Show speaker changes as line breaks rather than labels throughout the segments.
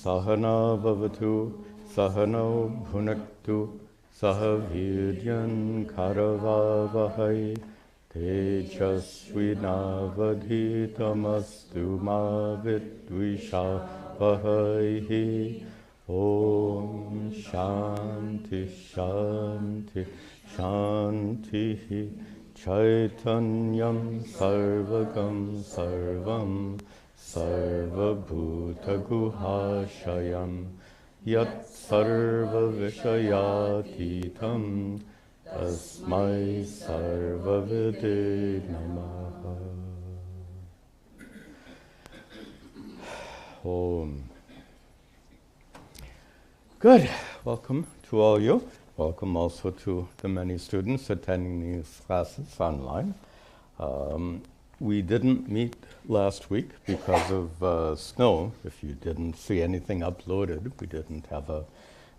Sahana Bhavatu, Sahano Bhunaktu, Sahaviryan Karavavahai, Tejasvinavadhitamastu ma vidvishavahai. Om Shanti Shanti Shanti. Chaitanyam Sarvagam Sarvam Sarvabhutaguhashayam Yat Sarva Vishayatitam Tasmai Sarvavide Namaha. Om. Good. Welcome to all you. Welcome also to the many students attending these classes online. We didn't meet last week because of snow. If you didn't see anything uploaded, we didn't have a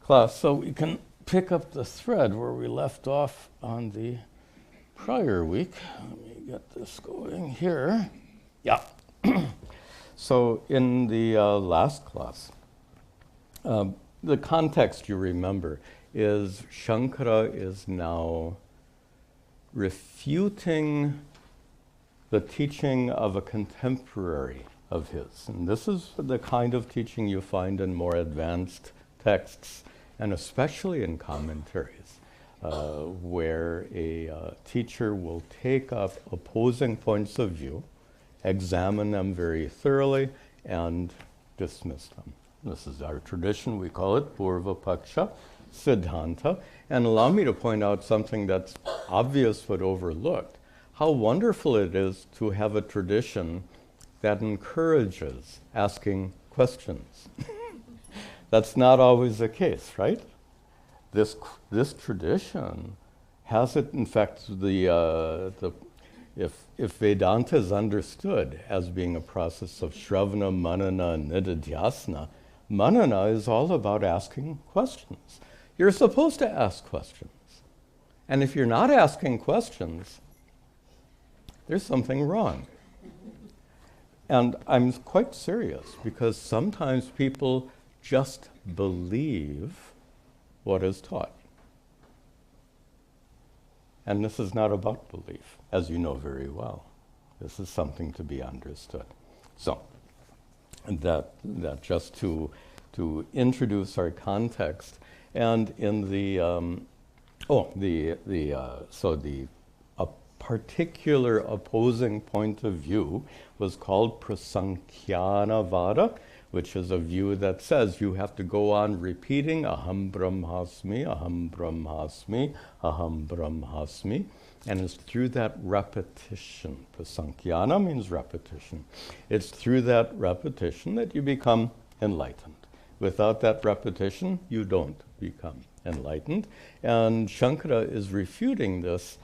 class. So we can pick up the thread where we left off on the prior week. Let me get this going here. Yeah. So in the last class, the context you remember is Shankara is now refuting the teaching of a contemporary of his. And this is the kind of teaching you find in more advanced texts, and especially in commentaries, where a teacher will take up opposing points of view, examine them very thoroughly, and dismiss them. This is our tradition. We call it Purva Paksha Siddhanta. And allow me to point out something that's obvious but overlooked. How wonderful it is to have a tradition that encourages asking questions. That's not always the case, right? This tradition has it, in fact, if Vedanta is understood as being a process of Shravana, Manana, and Nididhyasana, Manana is all about asking questions. You're supposed to ask questions. And if you're not asking questions, there's something wrong. And I'm quite serious, because sometimes people just believe what is taught. And this is not about belief, as you know very well. This is something to be understood. So, that just to introduce our context, and in the particular opposing point of view was called Prasankhyanavada, which is a view that says you have to go on repeating Aham Brahmasmi, Aham Brahmasmi, Aham Brahmasmi, and it's through that repetition. Prasankhyana means repetition. It's through that repetition that you become enlightened. Without that repetition, you don't become enlightened. And Shankara is refuting this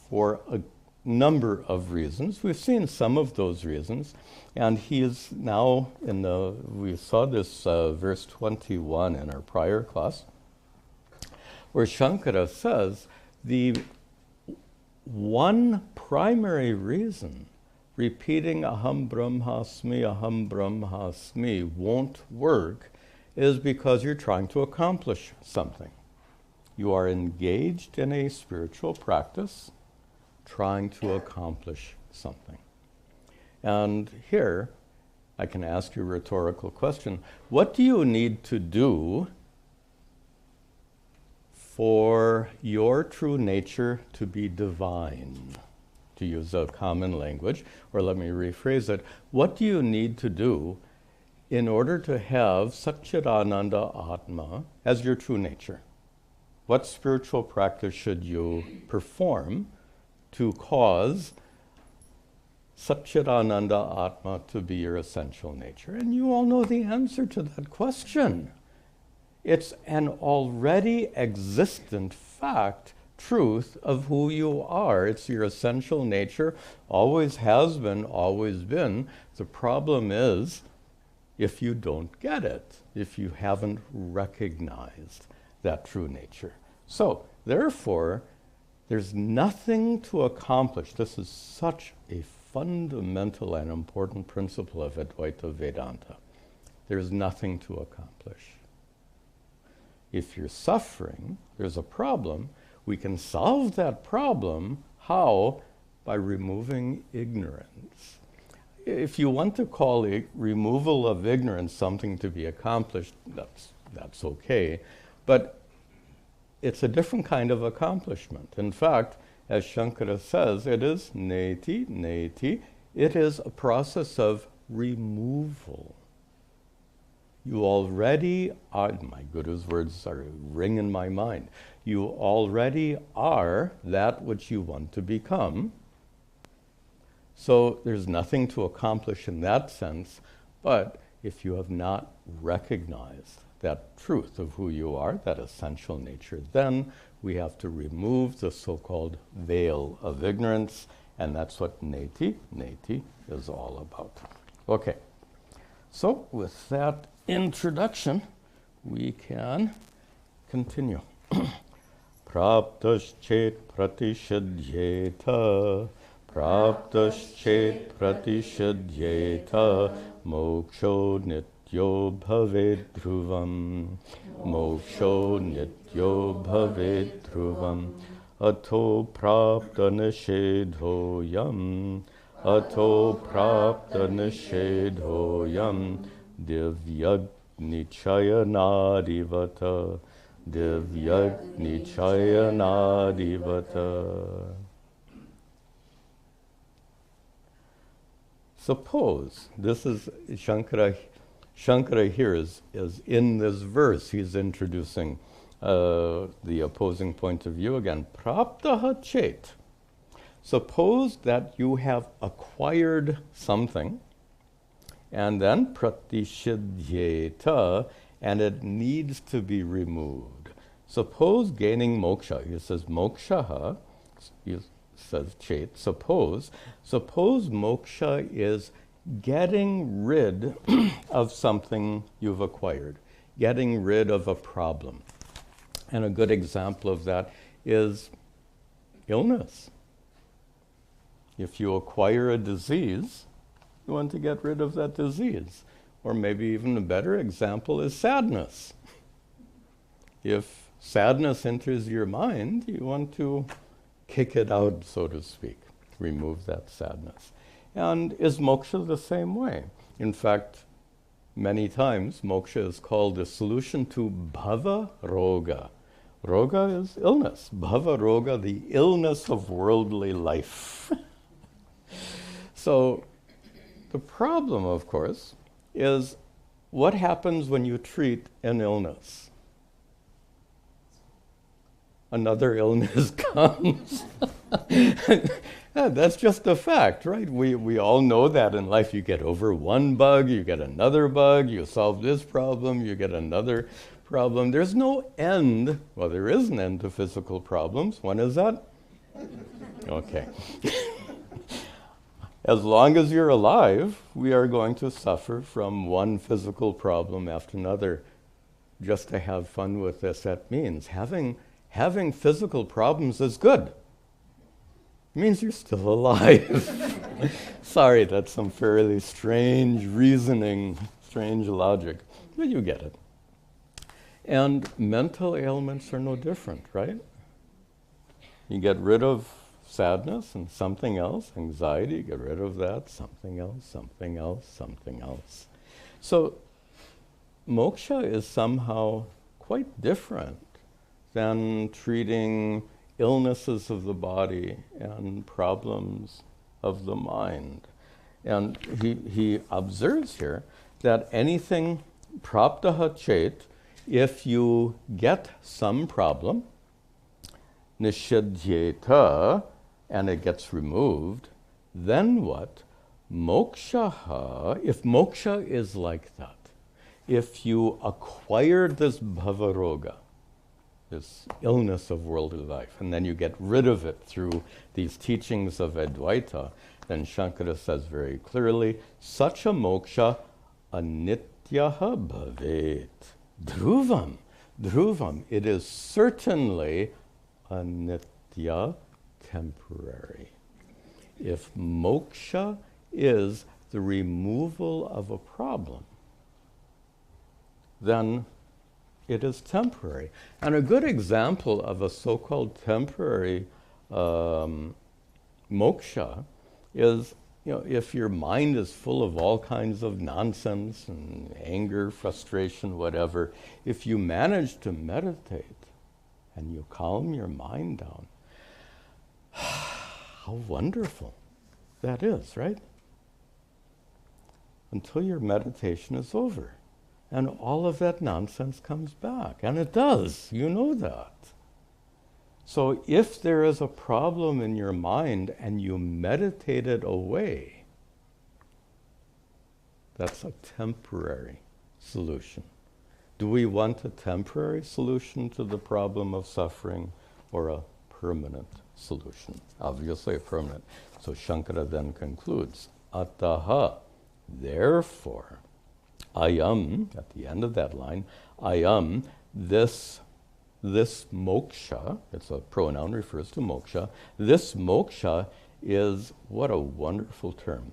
for a number of reasons. We've seen some of those reasons, and he is now we saw this verse 21 in our prior class, where Shankara says the one primary reason repeating Aham Brahmasmi won't work is because you're trying to accomplish something. You are engaged in a spiritual practice trying to accomplish something. And here, I can ask you a rhetorical question. What do you need to do for your true nature to be divine? To use a common language, or let me rephrase it. What do you need to do in order to have sat-chit-ananda Atma as your true nature? What spiritual practice should you perform to cause sat-chit-ananda Atma to be your essential nature? And you all know the answer to that question. It's an already existent fact, truth of who you are. It's your essential nature, always has been, always been. The problem is if you don't get it, if you haven't recognized that true nature. So, therefore, there's nothing to accomplish. This is such a fundamental and important principle of Advaita Vedanta. there's nothing to accomplish. If you're suffering, there's a problem, we can solve that problem. How? By removing ignorance. If you want to call removal of ignorance something to be accomplished, that's okay. But it's a different kind of accomplishment. In fact, as Shankara says, it is neti. It is a process of removal. You already are, my Guru's words are ring in my mind, you already are that which you want to become. So there's nothing to accomplish in that sense, but if you have not recognized that truth of who you are, that essential nature, then we have to remove the so-called veil of ignorance, and that's what neti is all about. Okay, so with that introduction, we can continue. Praptaschet pratishadyeta, praptaschet pratishadyeta, moksho nityo bhaved dhruvam, moksho nityo bhaved dhruvam, ato prapta nishedhoyam, ato prapta nishedhoyam, divyagnichayanadivata, divyagnichayanadivata. Suppose, this is Shankara here is in this verse, he's introducing the opposing point of view again. Praptaha chet. Suppose that you have acquired something, and then pratishadyeta, and it needs to be removed. Suppose gaining moksha, he says mokshaha, he says chet, suppose moksha is getting rid of something you've acquired, getting rid of a problem. And a good example of that is illness. If you acquire a disease, you want to get rid of that disease. Or maybe even a better example is sadness. If sadness enters your mind, you want to kick it out, so to speak, remove that sadness. And is moksha the same way? In fact, many times moksha is called the solution to bhava roga. Roga is illness. Bhava roga, the illness of worldly life. So the problem, of course, is what happens when you treat an illness? Another illness comes. Yeah, that's just a fact, right? We all know that in life. You get over one bug, you get another bug, you solve this problem, you get another problem. There's no end. Well, there is an end to physical problems. When is that? Okay. As long as you're alive, we are going to suffer from one physical problem after another. Just to have fun with this, that means having physical problems is good. It means you're still alive. Sorry, that's some fairly strange reasoning, strange logic, but you get it. And mental ailments are no different, right? You get rid of sadness and something else, anxiety, get rid of that, something else, something else, something else. So moksha is somehow quite different than treating illnesses of the body and problems of the mind. And he observes here that anything praptaha chet, if you get some problem, nishadyeta, and it gets removed, then what? Mokshaha, if moksha is like that, if you acquired this bhavaroga, this illness of worldly life, and then you get rid of it through these teachings of Advaita, then Shankara says very clearly, such a moksha anityaha bhavet. Dhruvam, it is certainly anitya, temporary. If moksha is the removal of a problem, then it is temporary. And a good example of a so-called temporary moksha is, if your mind is full of all kinds of nonsense and anger, frustration, whatever, if you manage to meditate and you calm your mind down, how wonderful that is, right? Until your meditation is over. And all of that nonsense comes back. And it does. You know that. So if there is a problem in your mind and you meditate it away, that's a temporary solution. Do we want a temporary solution to the problem of suffering or a permanent solution? Obviously a permanent. So Shankara then concludes, Ataha, therefore, ayam, at the end of that line, ayam, this moksha, it's a pronoun, refers to moksha, this moksha is, what a wonderful term,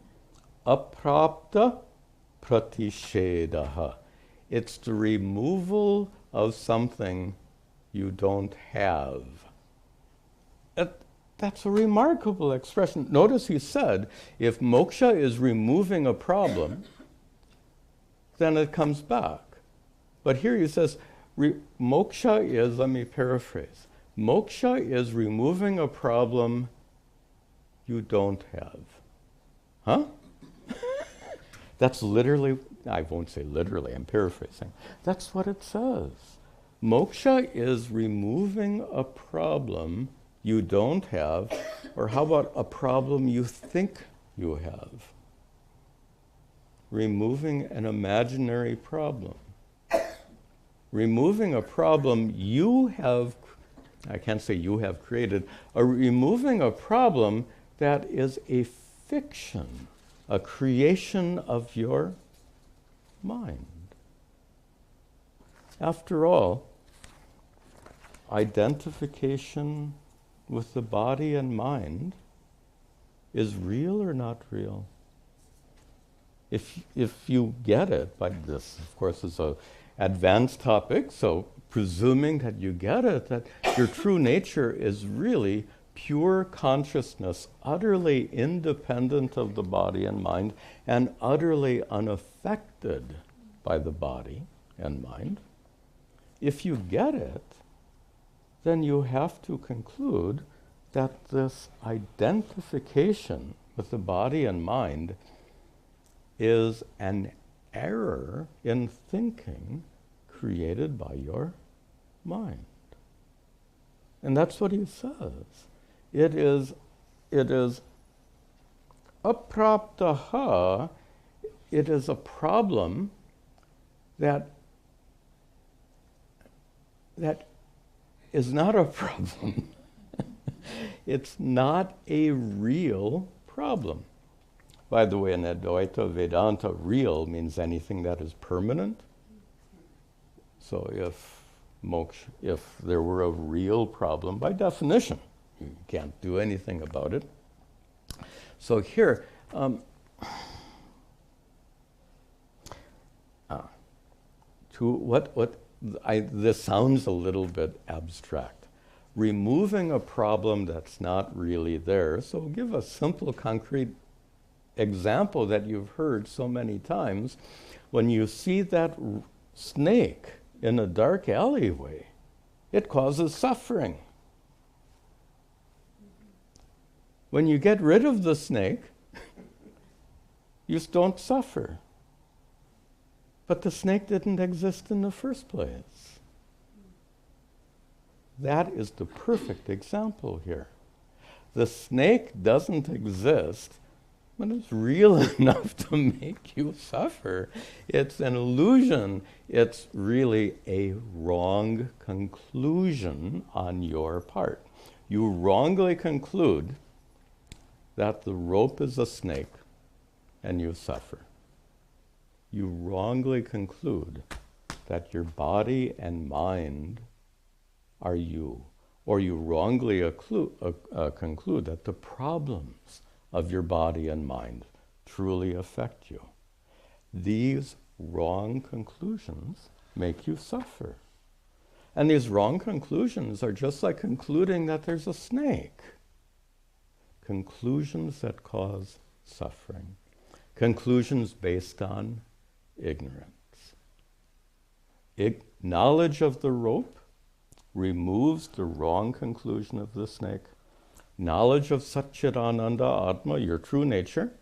aprapta pratishedaha. It's the removal of something you don't have. That's a remarkable expression. Notice he said, if moksha is removing a problem, then it comes back. But here he says, moksha is, let me paraphrase, moksha is removing a problem you don't have. Huh? That's literally, I won't say literally, I'm paraphrasing. That's what it says. Moksha is removing a problem you don't have, or how about a problem you think you have? Removing an imaginary problem. Removing a problem you have, I can't say you have created, removing a problem that is a fiction, a creation of your mind. After all, identification with the body and mind is real or not real? If you get it, but this, of course, is an advanced topic, so presuming that you get it, that your true nature is really pure consciousness, utterly independent of the body and mind, and utterly unaffected by the body and mind. If you get it, then you have to conclude that this identification with the body and mind is an error in thinking created by your mind. And that's what he says. It is apraptaha, it is a problem that is not a problem. It's not a real problem. By the way, in Advaita Vedanta, real means anything that is permanent. So if there were a real problem, by definition, you can't do anything about it. So here, this sounds a little bit abstract. Removing a problem that's not really there. So give a simple, concrete example that you've heard so many times. When you see that snake in a dark alleyway, it causes suffering. When you get rid of the snake, you don't suffer. But the snake didn't exist in the first place. That is the perfect example here. The snake doesn't exist, but it's real enough to make you suffer. It's an illusion. It's really a wrong conclusion on your part. You wrongly conclude that the rope is a snake and you suffer. You wrongly conclude that your body and mind are you, or you wrongly conclude that the problems of your body and mind truly affect you. These wrong conclusions make you suffer. And these wrong conclusions are just like concluding that there's a snake. Conclusions that cause suffering. Conclusions based on ignorance. Knowledge of the rope removes the wrong conclusion of the snake. Knowledge of sat-chit-ananda, atma, your true nature,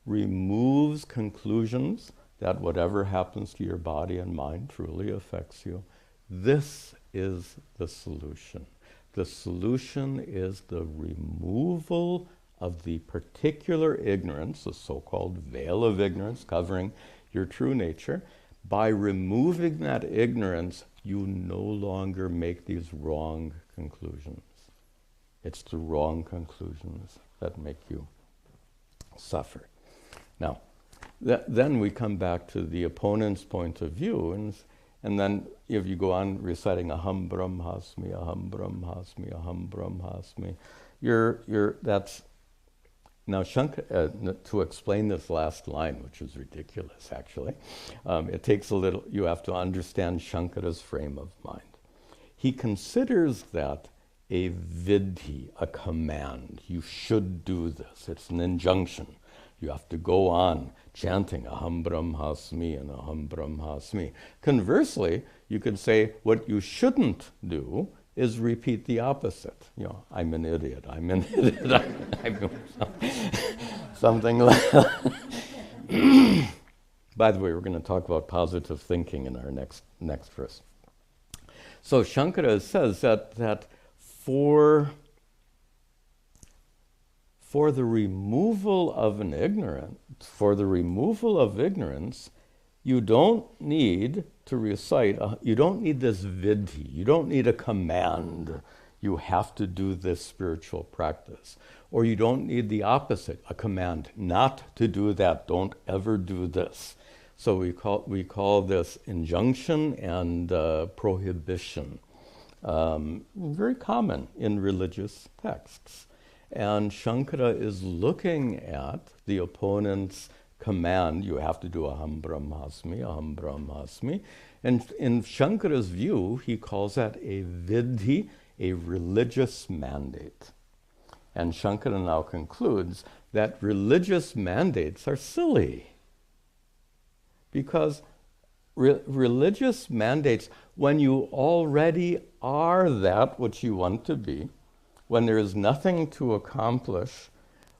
removes conclusions that whatever happens to your body and mind truly affects you. This is the solution. The solution is the removal of the particular ignorance, the so-called veil of ignorance covering your true nature. By removing that ignorance, you no longer make these wrong conclusions. It's the wrong conclusions that make you suffer. Now, then we come back to the opponent's point of view, and then if you go on reciting aham brahmasmi, aham brahmasmi, aham brahmasmi, that's now Shankara, to explain this last line, which is ridiculous actually, it takes a little, you have to understand Shankara's frame of mind. He considers that a vidhi, a command. You should do this. It's an injunction. You have to go on chanting aham brahmasmi and aham brahmasmi. Conversely, you could say what you shouldn't do is repeat the opposite. You know, I'm an idiot, I'm an idiot, I'm something like that. By the way, we're going to talk about positive thinking in our next verse. So Shankara says that for the removal of ignorance, you don't need to recite, you don't need this vidhi, you don't need a command, you have to do this spiritual practice. Or you don't need the opposite, a command not to do that, don't ever do this. So we call this injunction and prohibition. Very common in religious texts. And Shankara is looking at the opponent's command, you have to do aham brahmasmi, aham brahmasmi. And in Shankara's view, he calls that a vidhi, a religious mandate. And Shankara now concludes that religious mandates are silly. Because religious mandates, when you already are that which you want to be, when there is nothing to accomplish,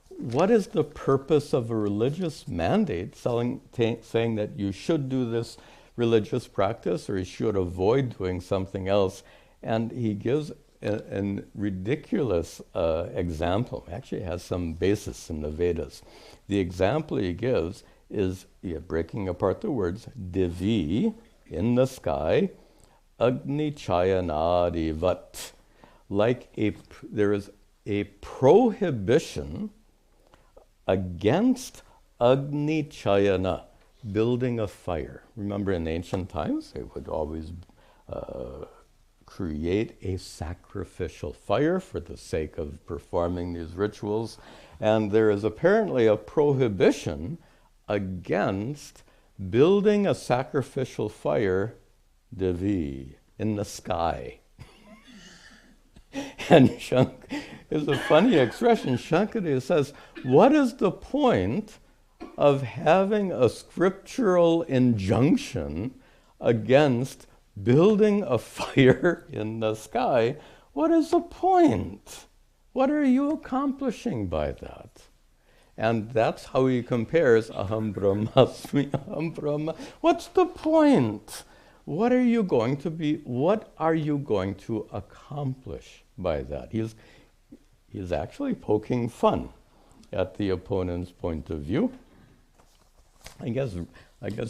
what is the purpose of a religious mandate saying that you should do this religious practice or you should avoid doing something else? And he gives a ridiculous example. Actually, it has some basis in the Vedas. The example he gives is, breaking apart the words, divi, in the sky, atma-vichara. Like there is a prohibition against atma-vichara, building a fire. Remember in ancient times, they would always create a sacrificial fire for the sake of performing these rituals. And there is apparently a prohibition against building a sacrificial fire, divi, in the sky. And is a funny expression. Shankara says, what is the point of having a scriptural injunction against building a fire in the sky? What is the point? What are you accomplishing by that? And that's how he compares aham brahmasmi, aham brahma. What's the point? What are you going to accomplish by that? He's actually poking fun at the opponent's point of view. I guess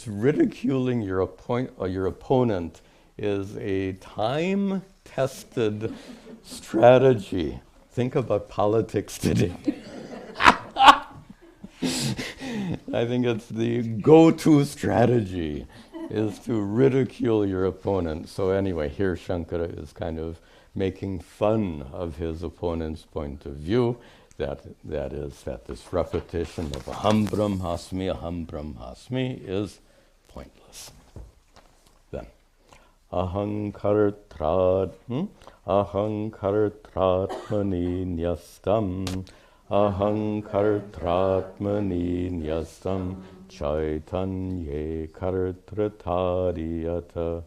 ridiculing your opponent is a time-tested strategy. Think about politics today. I think it's the go-to strategy, is to ridicule your opponent. So anyway, here Shankara is kind of making fun of his opponent's point of view, that this repetition of aham brahmasmi is pointless. Then ahankartratmani nyastam, ahankartratmani nyastam, chaitanye kartratariyata,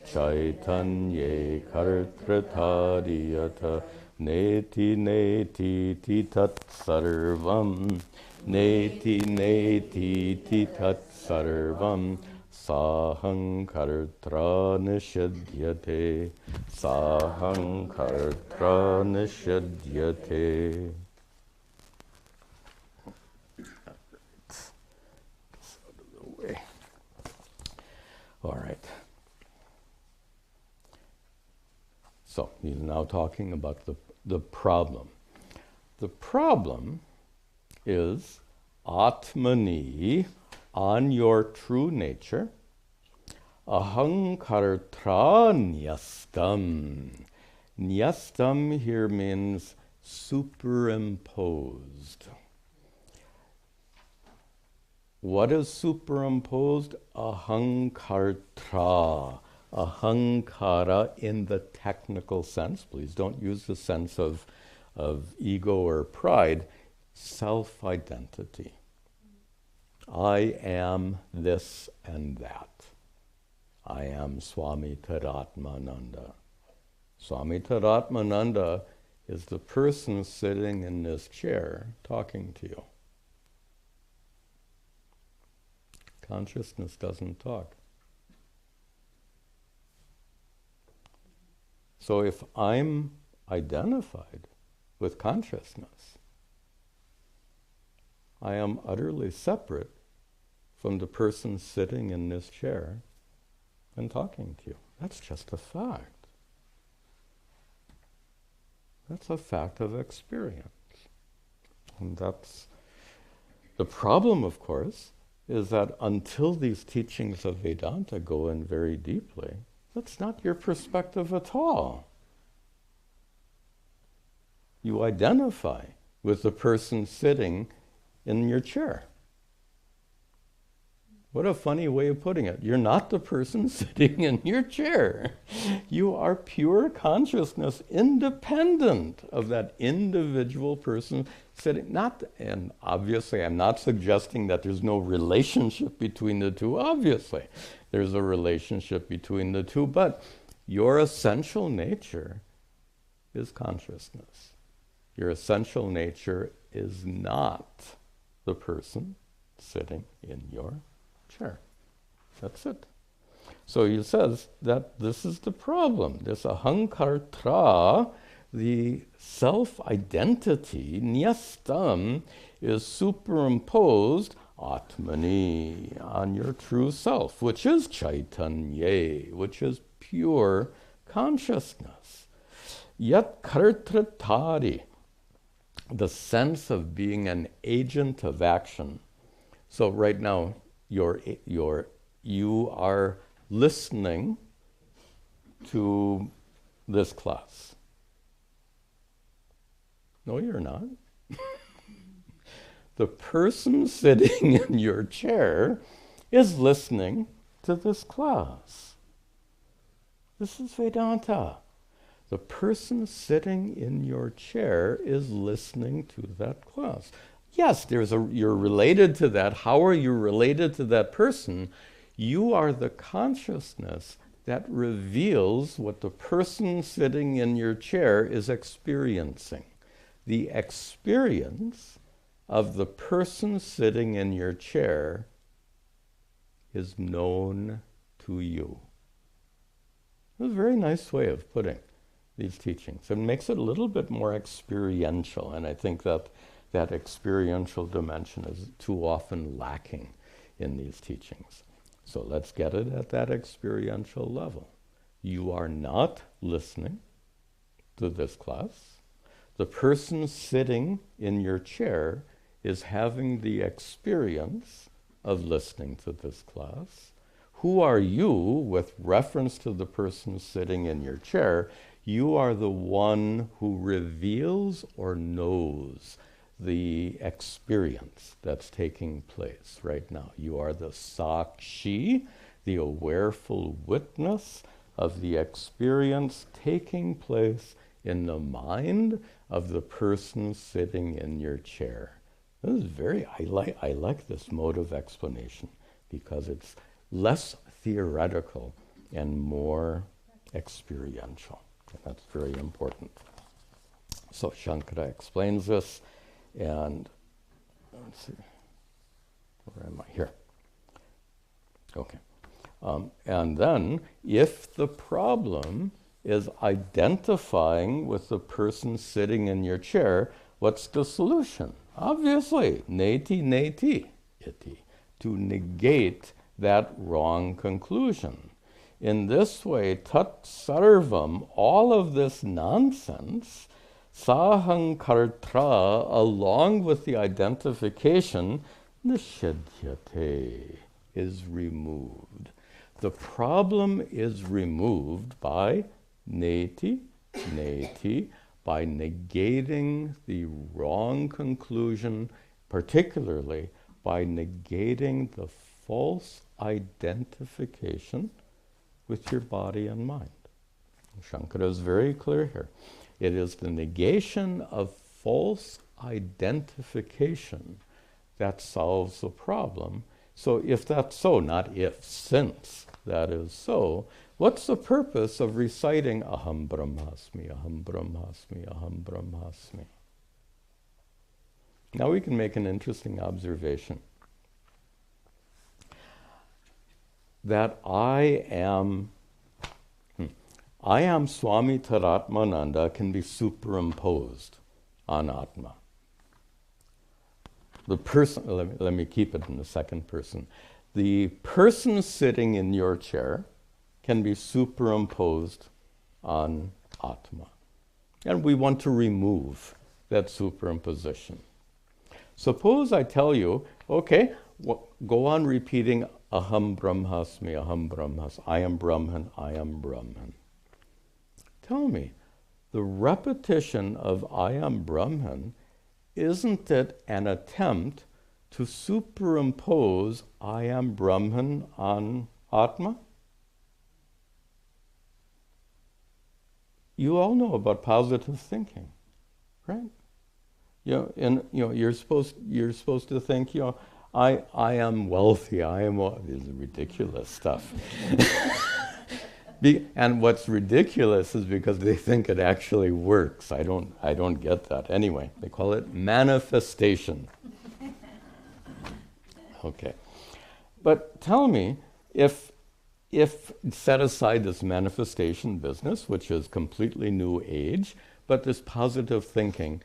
chaitanye kartratariyata, neti neti titat sarvam, neti neti titat sarvam, sahankartra nishadyate, sahankartra nishadyate. All right. So he's now talking about the problem. The problem is atmani, on your true nature, ahankartra nyastam. Nyastam here means superimposed. What is superimposed? Ahankartra. Ahankara in the technical sense. Please don't use the sense of ego or pride. Self-identity. I am this and that. I am Swami Tadatmananda. Swami Tadatmananda is the person sitting in this chair talking to you. Consciousness doesn't talk. So if I'm identified with consciousness, I am utterly separate from the person sitting in this chair and talking to you. That's just a fact. That's a fact of experience. And that's the problem, of course, is that until these teachings of Vedanta go in very deeply, that's not your perspective at all. You identify with the person sitting in your chair. What a funny way of putting it. You're not the person sitting in your chair. You are pure consciousness, independent of that individual person sitting. And obviously, I'm not suggesting that there's no relationship between the two. Obviously, there's a relationship between the two, but your essential nature is consciousness. Your essential nature is not the person sitting in your chair. That's it. So he says that this is the problem. This ahankartra, the self-identity, nyastam, is superimposed atmani, on your true self, which is chaitanya, which is pure consciousness. Yet kartratari, the sense of being an agent of action. So right now, you are listening to this class. No, you're not. The person sitting in your chair is listening to this class. This is Vedanta. The person sitting in your chair is listening to that class. Yes, you're related to that. How are you related to that person? You are the consciousness that reveals what the person sitting in your chair is experiencing. The experience of the person sitting in your chair is known to you. It's a very nice way of putting these teachings. It makes it a little bit more experiential, and I think that experiential dimension is too often lacking in these teachings. So let's get it at that experiential level. You are not listening to this class. The person sitting in your chair is having the experience of listening to this class. Who are you with reference to the person sitting in your chair? You are the one who reveals or knows the experience that's taking place right now. You are the sakshi, the awareful witness of the experience taking place in the mind of the person sitting in your chair. This is I like this mode of explanation because it's less theoretical and more experiential. And that's very important. So Shankara explains this, and let's see, where am I? Here. Okay. And then, if the problem is identifying with the person sitting in your chair, what's the solution? Obviously, neti, iti, to negate that wrong conclusion. In this way, tat sarvam, all of this nonsense, sahankartra, along with the identification, nishadyate, is removed. The problem is removed by neti, by negating the wrong conclusion, particularly by negating the false identification with your body and mind. Shankara is very clear here. It is the negation of false identification that solves the problem. So if that's so, not if, since that is so, what's the purpose of reciting aham brahmasmi, aham brahmasmi, aham brahmasmi? Now we can make an interesting observation. That I am Swami Taratmananda can be superimposed on Atma. The person, let me keep it in the second person. The person sitting in your chair can be superimposed on Atma. And we want to remove that superimposition. Suppose I tell you, okay, go on repeating aham brahmasmi, aham brahmas, I am Brahman, I am Brahman. Tell me, the repetition of I am Brahman, isn't it an attempt to superimpose I am Brahman on Atma? You all know about positive thinking, right? You're supposed to think, I am wealthy, this is ridiculous stuff. And what's ridiculous is because they think it actually works. I don't get that. Anyway, they call it manifestation. Okay. But tell me, if set aside this manifestation business, which is completely New Age, but this positive thinking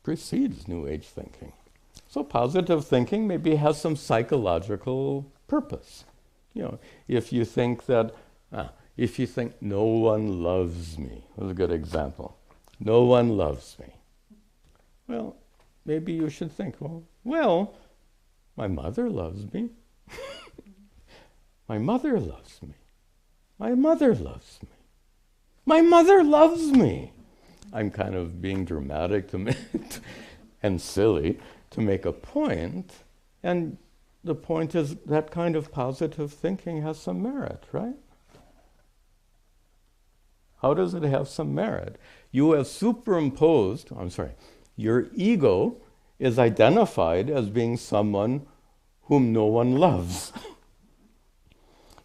precedes New Age thinking. So positive thinking maybe has some psychological purpose. If you think that, if you think no one loves me, that's a good example. No one loves me. Well, maybe you should think, well, my mother loves me. My mother loves me. My mother loves me. My mother loves me. I'm kind of being dramatic and silly to make a point, and the point is that kind of positive thinking has some merit, right? How does it have some merit? You have superimposed, your ego is identified as being someone whom no one loves.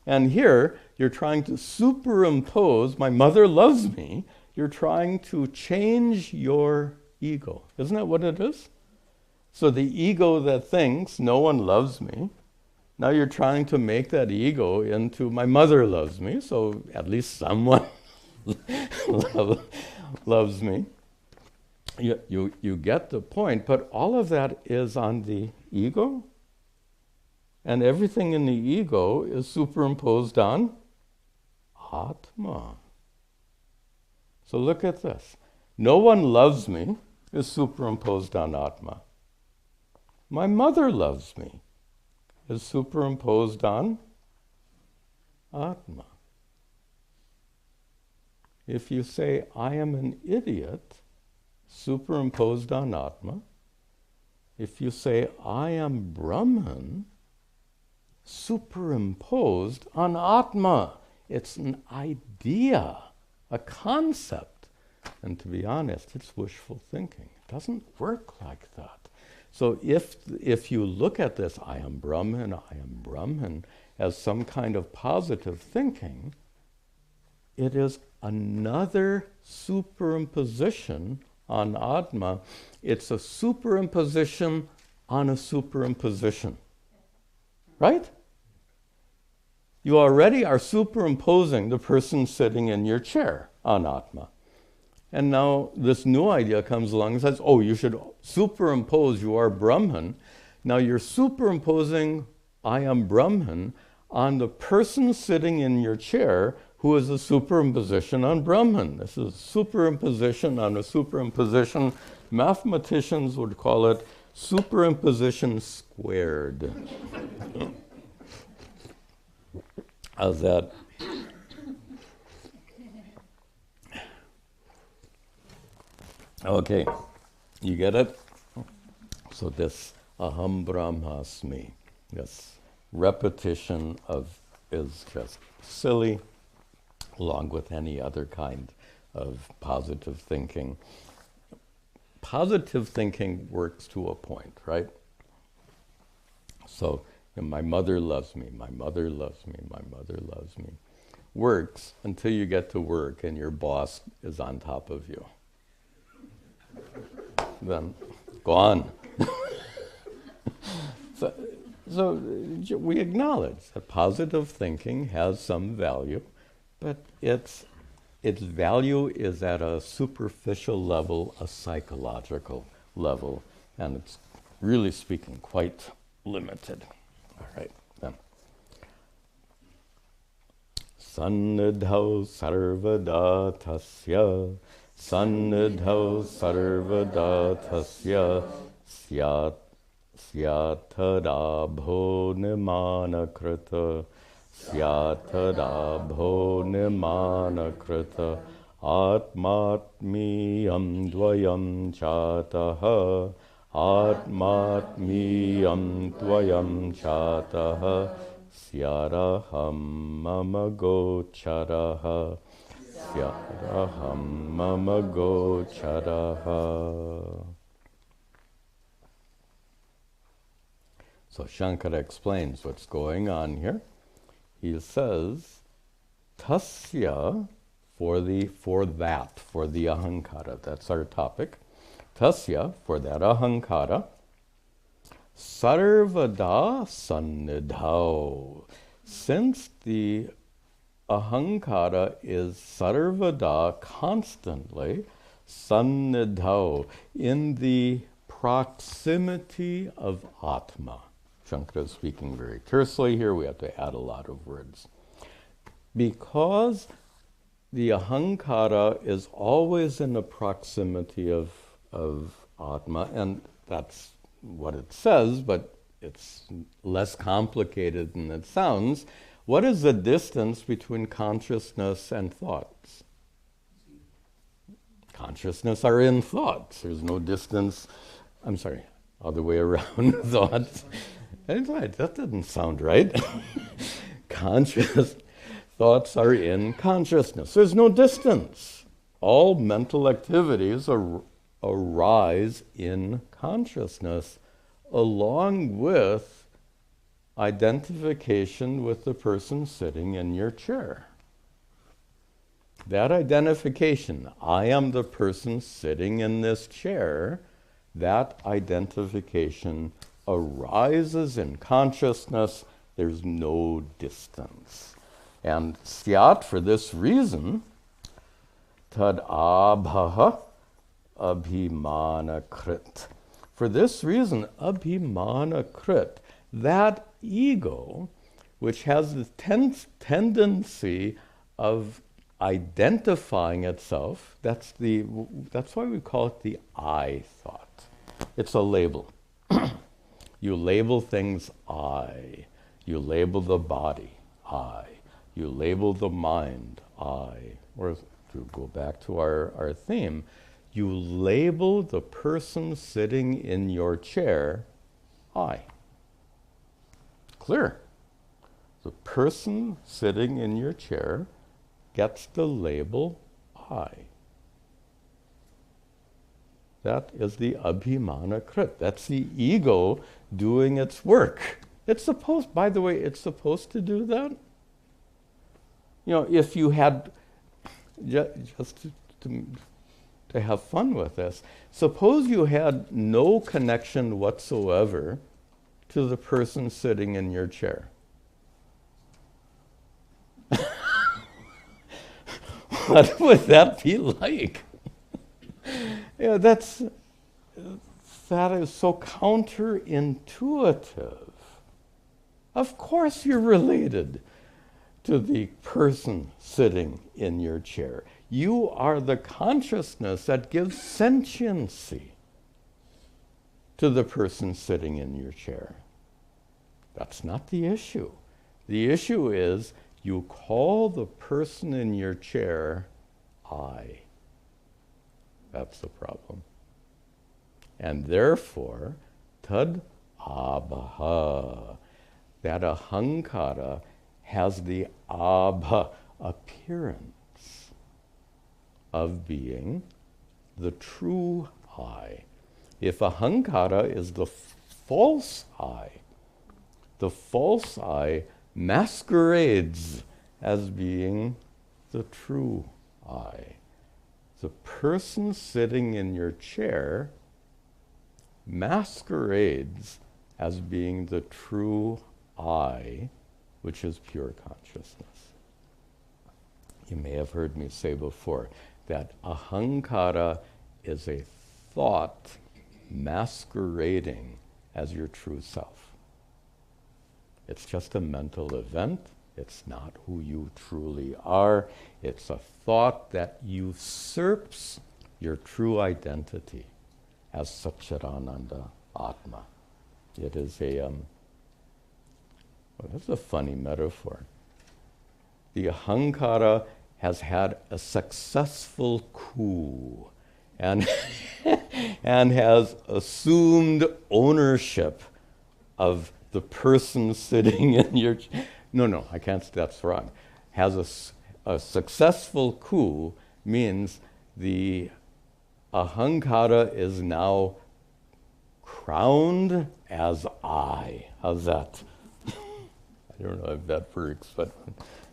And here, you're trying to superimpose, my mother loves me, you're trying to change your ego. Isn't that what it is? So the ego that thinks no one loves me, now you're trying to make that ego into my mother loves me, so at least someone loves me. You get the point, but all of that is on the ego, and everything in the ego is superimposed on Atma. So look at this. No one loves me is superimposed on Atma. My mother loves me is superimposed on Atma. If you say, I am an idiot, superimposed on Atma. If you say, I am Brahman, superimposed on Atma. It's an idea, a concept. And to be honest, it's wishful thinking. It doesn't work like that. So if you look at this, I am Brahman, as some kind of positive thinking, it is another superimposition on Atma. It's a superimposition on a superimposition. Right? You already are superimposing the person sitting in your chair on Atma. And now this new idea comes along and says, oh, you should superimpose, you are Brahman. Now you're superimposing, I am Brahman, on the person sitting in your chair who is a superimposition on Brahman. This is superimposition on a superimposition. Mathematicians would call it superimposition squared. How's that? Okay, you get it? So this aham brahmasmi, this repetition is just silly, along with any other kind of positive thinking. Positive thinking works to a point, right? So, my mother loves me, my mother loves me, my mother loves me. Works until you get to work and your boss is on top of you. Then, go on. So we acknowledge that positive thinking has some value, but its value is at a superficial level, a psychological level, and it's really speaking quite limited. All right, then. Sannidhau sarvada tasya, sannidhau sarvada tasya, syathadabho nimanakrita, syathadabho nimanakrita, atmatmiyam dvayam chataha, atmatmiyam dvayam chataha, syaraham mama gocharaha, syaraham mama gocharaha. So Shankara explains what's going on here. He says, tasya, for the ahankara, that's our topic. Tasya, for that ahankara, sarvada sannidhau. Since the ahankara is sarvada, constantly, sannidhau, in the proximity of Atma. Shankara is speaking very tersely here. We have to add a lot of words. Because the ahankara is always in the proximity of Atma, and that's what it says, but it's less complicated than it sounds. What is the distance between consciousness and thoughts? Consciousness are in thoughts. There's no distance. I'm sorry, other way around. Thoughts. That's right, that didn't sound right. Conscious thoughts are in consciousness. There's no distance. All mental activities arise in consciousness, along with identification with the person sitting in your chair. That identification, I am the person sitting in this chair, that identification arises in consciousness. There's no distance. And syat, for this reason, tad abhaha abhimanakrit. For this reason, abhimanakrit, that ego, which has the tendency of identifying itself, that's why we call it the I thought. It's a label. You label things I. You label the body I. You label the mind I. Or to go back to our theme, you label the person sitting in your chair I. Clear. The person sitting in your chair gets the label I. That is the abhimana krit. That's the ego doing its work. It's supposed, by the way, it's supposed to do that. You know, if you had, just to have fun with this, suppose you had no connection whatsoever to the person sitting in your chair. What would that be like? Yeah, that is so counterintuitive. Of course you're related to the person sitting in your chair. You are the consciousness that gives sentiency to the person sitting in your chair. That's not the issue. The issue is you call the person in your chair I. That's the problem. And therefore, tad abha, that ahankara has the abha appearance of being the true I. If ahankara is the false I, the false I masquerades as being the true I. The person sitting in your chair masquerades as being the true I, which is pure consciousness. You may have heard me say before that ahankara is a thought masquerading as your true self. It's just a mental event. It's not who you truly are. It's a thought that usurps your true identity as sat-chit-ananda atma. It is well, that's a funny metaphor. The ahankara has had a successful coup and, and has assumed ownership of the person sitting in your... No, I can't, that's wrong. Has a successful coup means the ahankara is now crowned as I. How's that? I don't know if that works, but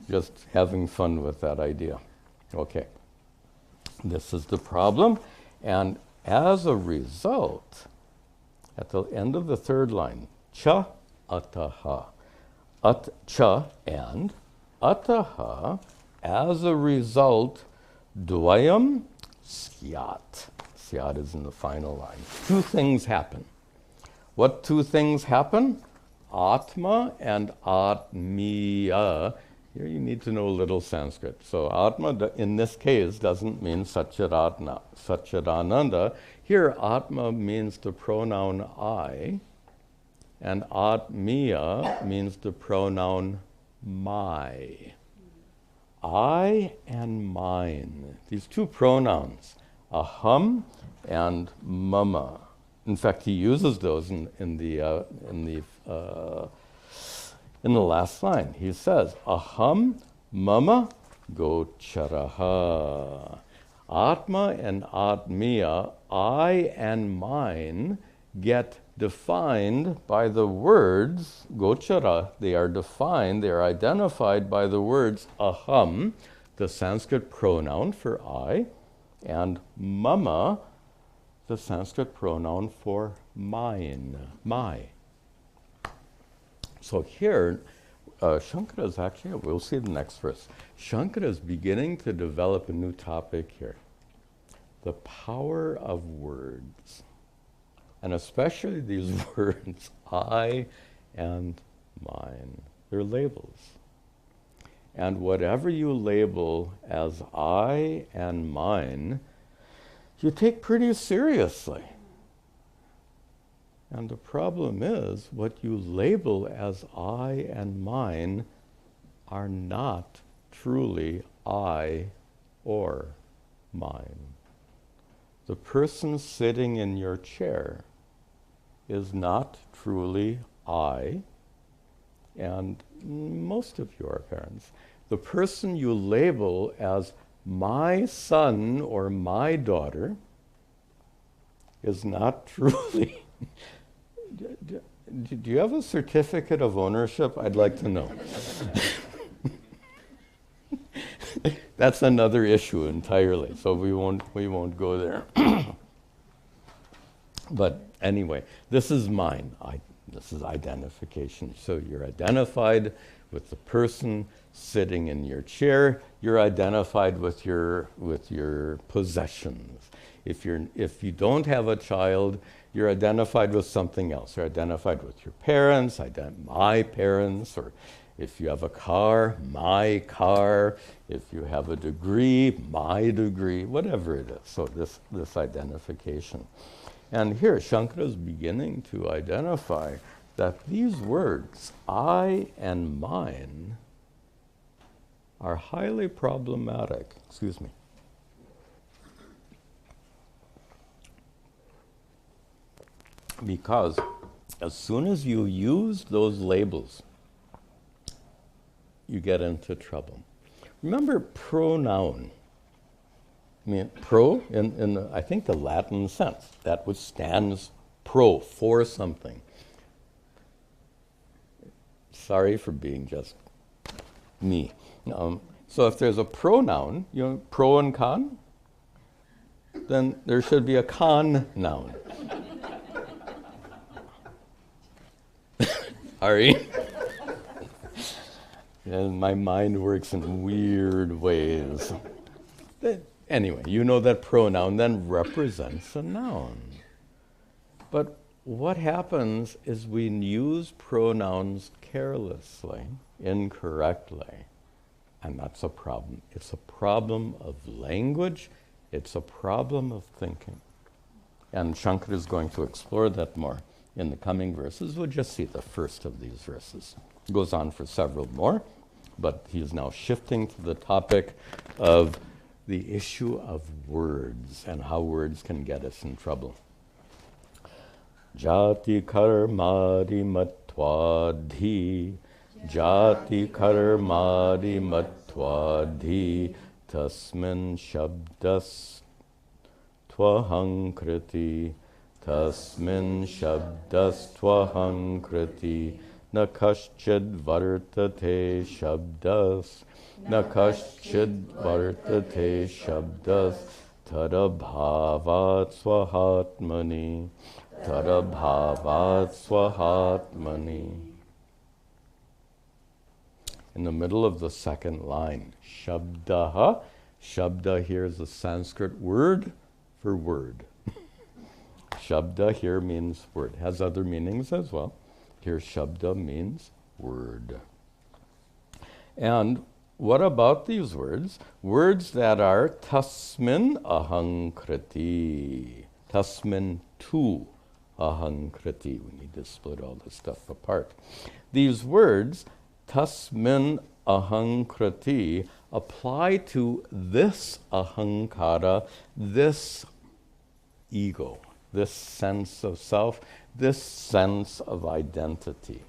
just having fun with that idea. Okay. This is the problem. And as a result, at the end of the third line, ch18, cha and ataha, as a result, dvayam syat. Syat is in the final line. Two things happen. What two things happen? Atma and atmiya. Here you need to know a little Sanskrit. So atma in this case doesn't mean sat-chit-ananda. Here atma means the pronoun I, and atmiya means the pronoun my. I and mine. These two pronouns, aham and mama. In fact, he uses those in the last line. He says, aham mama gocharaha. Atma and atmiya, I and mine, get defined by the words, gochara, they are defined, they are identified by the words aham, the Sanskrit pronoun for I, and mama, the Sanskrit pronoun for mine, my. So here, Shankara is actually, we'll see the next verse. Shankara is beginning to develop a new topic here. The power of words. And especially these words, I and mine. They're labels. And whatever you label as I and mine, you take pretty seriously. And the problem is, what you label as I and mine are not truly I or mine. The person sitting in your chair is not truly I, and most of you are parents. The person you label as my son or my daughter is not truly... Do you have a certificate of ownership? I'd like to know. That's another issue entirely, so we won't go there. But anyway, this is mine. This is identification. So you're identified with the person sitting in your chair. You're identified with your possessions. If you don't have a child, you're identified with something else. You're identified with your parents, my parents, or if you have a car, my car. If you have a degree, my degree, whatever it is. So this identification. And here, Shankara is beginning to identify that these words, I and mine, are highly problematic. Excuse me. Because as soon as you use those labels, you get into trouble. Remember pronoun. I mean, pro, in the, I think the Latin sense, that which stands pro, for something. Sorry for being just me. So if there's a pronoun, pro and con, then there should be a con noun. Sorry. And my mind works in weird ways. Anyway, you know that pronoun then represents a noun. But what happens is we use pronouns carelessly, incorrectly, and that's a problem. It's a problem of language. It's a problem of thinking. And Shankara is going to explore that more in the coming verses. We'll just see the first of these verses. It goes on for several more, but he is now shifting to the topic of the issue of words and how words can get us in trouble. Jati karmadi matwadhi, jati karmadi matwadhi, tasmin shabdas tvahankriti, tasmin shabdas tvahankriti, na kaschid vartate shabdas, na kaschid vartate shabdas, tadabhavat swahatmani, tadabhavat swahatmani. In the middle of the second line, shabdaha. Shabda here is a Sanskrit word for word. Shabda here means word. Has other meanings as well. Here shabda means word. And what about these words? Words that are tasmin ahankriti. Tasmin tu ahankriti. We need to split all this stuff apart. These words, tasmin ahankriti, apply to this ahankara, this ego, this sense of self, this sense of identity.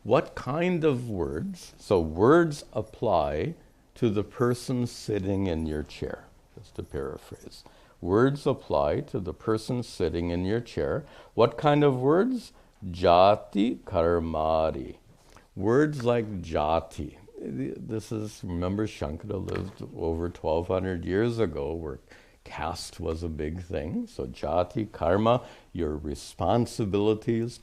What kind of words? So words apply to the person sitting in your chair, just to paraphrase. Words apply to the person sitting in your chair. What kind of words? Jati karmadi. Words like jati. This is, remember, Shankara lived over 1,200 years ago where caste was a big thing. So jati, karma, your responsibilities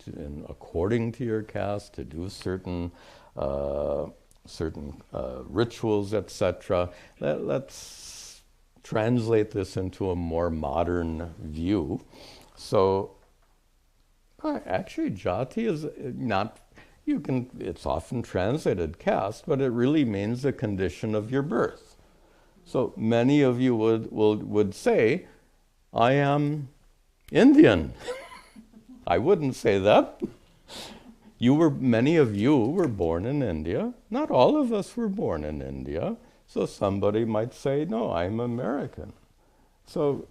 according to your caste to do certain rituals, etc. Let's translate this into a more modern view. So actually jati is not, it's often translated caste, but it really means the condition of your birth. So many of you would say, I am Indian. I wouldn't say that. Many of you were born in India. Not all of us were born in India. So somebody might say, no, I'm American. So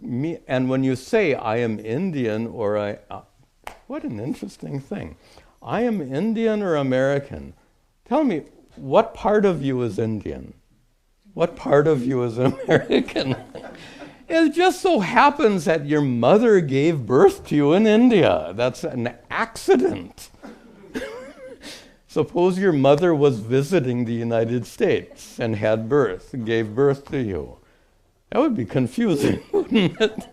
and when you say I am Indian or what an interesting thing. I am Indian or American. Tell me, what part of you is Indian? What part of you is American? It just so happens that your mother gave birth to you in India. That's an accident. Suppose your mother was visiting the United States and gave birth to you. That would be confusing, wouldn't it?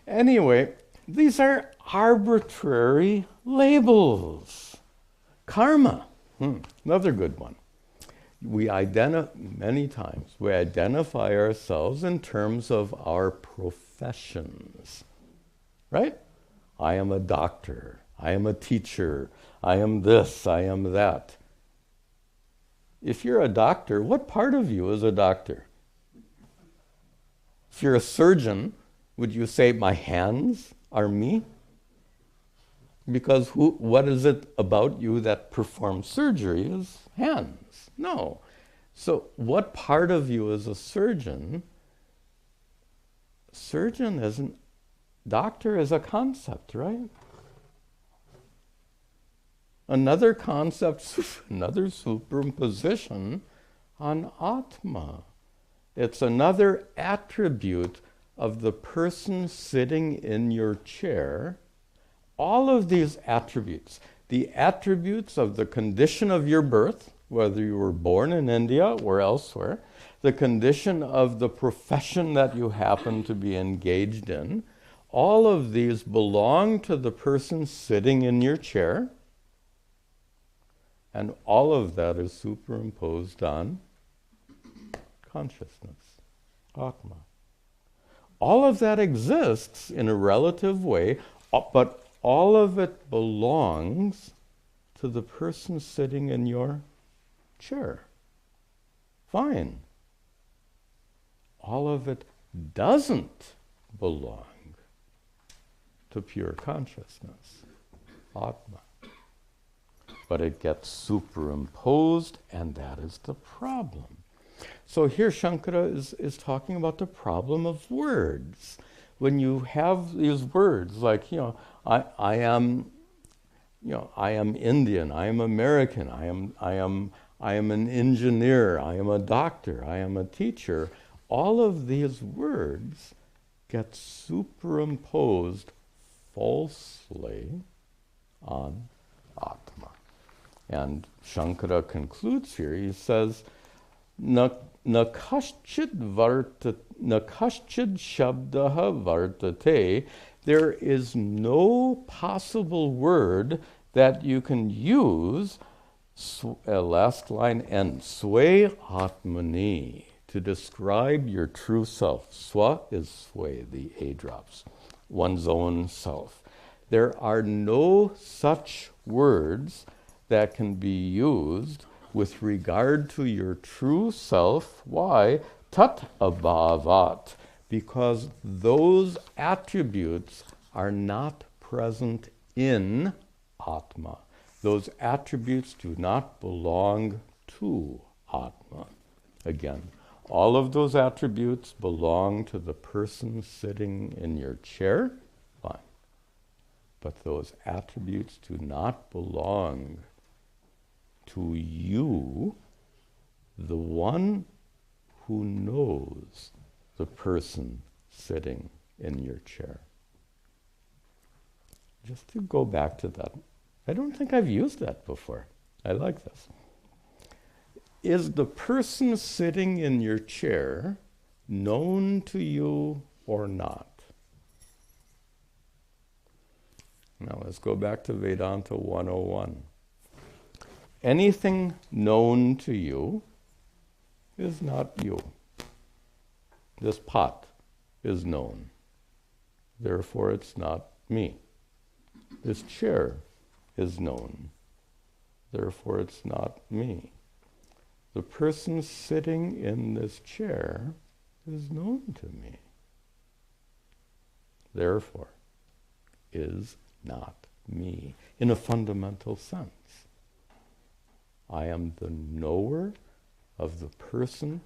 Anyway, these are arbitrary labels. Karma, another good one. Many times we identify ourselves in terms of our professions, right? I am a doctor, I am a teacher, I am this, I am that. If you're a doctor, what part of you is a doctor? If you're a surgeon, would you say my hands are me? Because what is it about you that performs surgery is hands? No. So what part of you is a surgeon? Surgeon isn't, doctor is a concept, right? Another concept, another superimposition on Atma. It's another attribute of the person sitting in your chair. All of these attributes, the attributes of the condition of your birth, whether you were born in India or elsewhere, the condition of the profession that you happen to be engaged in, all of these belong to the person sitting in your chair, and all of that is superimposed on consciousness, Atma. All of that exists in a relative way, but all of it belongs to the person sitting in your chair. Fine. All of it doesn't belong to pure consciousness, Atma. But it gets superimposed, and that is the problem. So here Shankara is talking about the problem of words. When you have these words like, I am Indian, I am American, I am an engineer, I am a doctor, I am a teacher. All of these words get superimposed falsely on Atma. And Shankara concludes here, he says, Na kaschid shabdaha vartate, there is no possible word that you can use, last line end, sway atmani, to describe your true self. Swa is sway, the A drops, one's own self. There are no such words that can be used with regard to your true self. Why? Tat abhavat. Because those attributes are not present in Atma. Those attributes do not belong to Atma. Again, all of those attributes belong to the person sitting in your chair. Fine. But those attributes do not belong to you, the one who knows the person sitting in your chair. Just to go back to that, I don't think I've used that before. I like this. Is the person sitting in your chair known to you or not? Now let's go back to Vedanta 101. Anything known to you is not you. This pot is known. Therefore, it's not me. This chair is known. Therefore, it's not me. The person sitting in this chair is known to me. Therefore, is not me in a fundamental sense. I am the knower of the person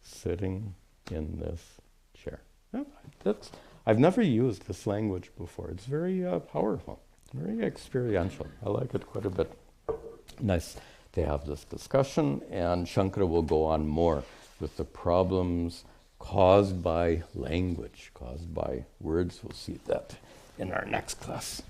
sitting in this chair. I've never used this language before. It's very powerful, very experiential. I like it quite a bit. Nice They have this discussion, and Shankara will go on more with the problems caused by language, caused by words. We'll see that in our next class.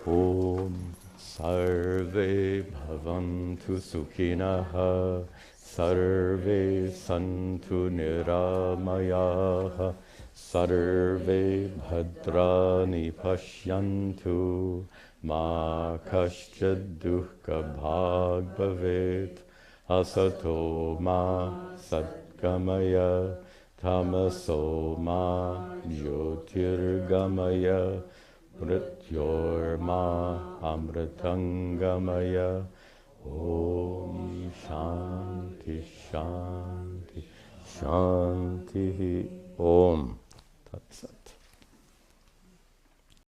Om Sarve Bhavantu Sukhinaha Sarve Santu Niramayaha Sarve Bhadrani Pashyantu Ma Kaschid Dukkha Bhag Bhavet Asato Ma Satgamaya Tamaso Ma Jyotirgamaya Mrityorma Amritangamaya. Om Shanti Shanti Shanti Om Tat Sat.